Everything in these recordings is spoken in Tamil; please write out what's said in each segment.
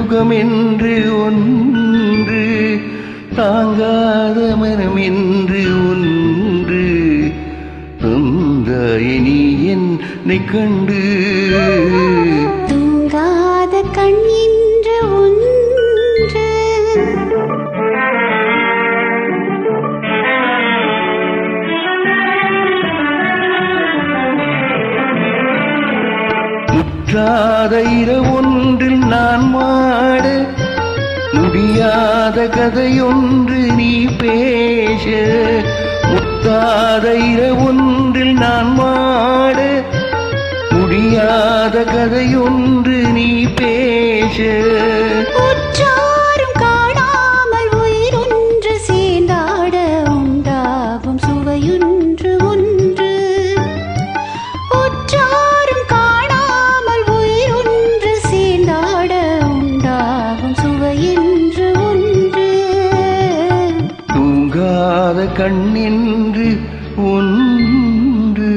சுகமென்று ஒன்று, தாங்காத மனமென்று ஒன்று, தந்தாய் நீ என்னை கண்டு. தூங்காத கண் என்று ஒன்று, முற்றாத இரவொன்றில் நான் மாட, முடியாத கதையொன்று நீ பேச. முத்தாத இரவொன்றில் நான் மாட, முடியாத கதையொன்று நீ பேச. உற்றாரும் காணாமல் உயிரொன்று சேர்ந்தாட, உண்டாகும் சுவையொன்று ஒன்று. உற்றாரும் காணாமல் உயிரொன்று சேர்ந்தாட, உண்டாகும் சுவையொன்று ஒன்று. தூங்காத கண்ணென்று ஒன்று.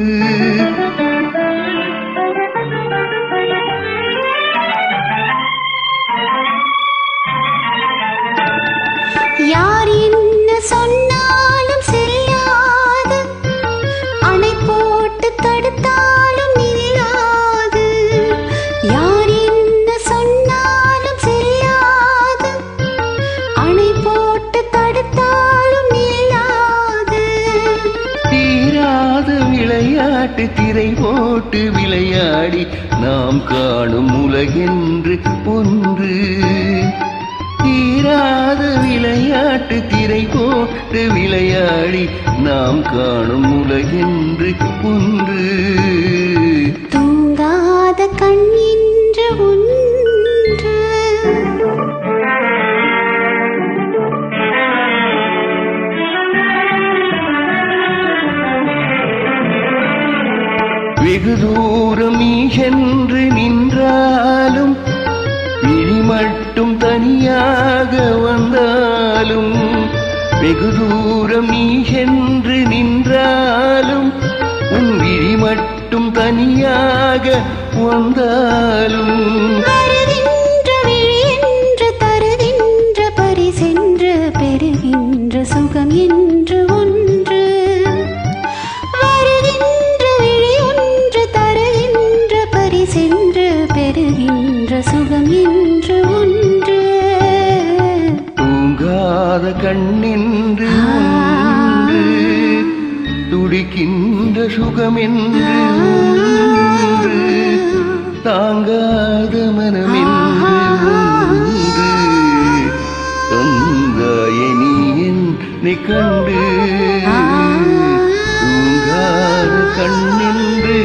யார் என்ன சொன்னாலும் செல்லாது, அணை போட்டு தடுத்தாலும் நில்லாது. யார் என்ன சொன்னாலும் செல்லாது, அணை போட்டு தடுத்தாலும் நில்லாது. தீராத விளையாட்டு திரை போட்டு விளையாடி நாம் காணும் உலகென்று ஒன்று. தீராத விளையாட்டு திரை போட்டு விளையாடி நாம் காணும் உலகென்று ஒன்று. தூங்காத கண் என்று ஒன்று. வெகு தூரம் நீ சென்று நின்றாலும், விழி மட்டும் தனியாக வந்தாலும். வெகு தூரம் நீ சென்று நின்றாலும், உன் விழி மட்டும் தனியாக வந்தாலும். வருகின்ற விழி என்று தருகின்ற பரிசென்று, பெறுகின்ற சுகம் என்று ஒன்று. வருகின்ற விழி ஒன்று தருகின்ற பரிசென்று, பெறுகின்ற சுகம் என்று ஒன்று. தூங்காத கண்ணென்று ஒன்று, துடிக்கின்ற சுகமென்று ஒன்று, தாங்காத மனமென்று ஒன்று. தந்தாய நீ என்னை கண்டு. தூங்காத கண்ணென்று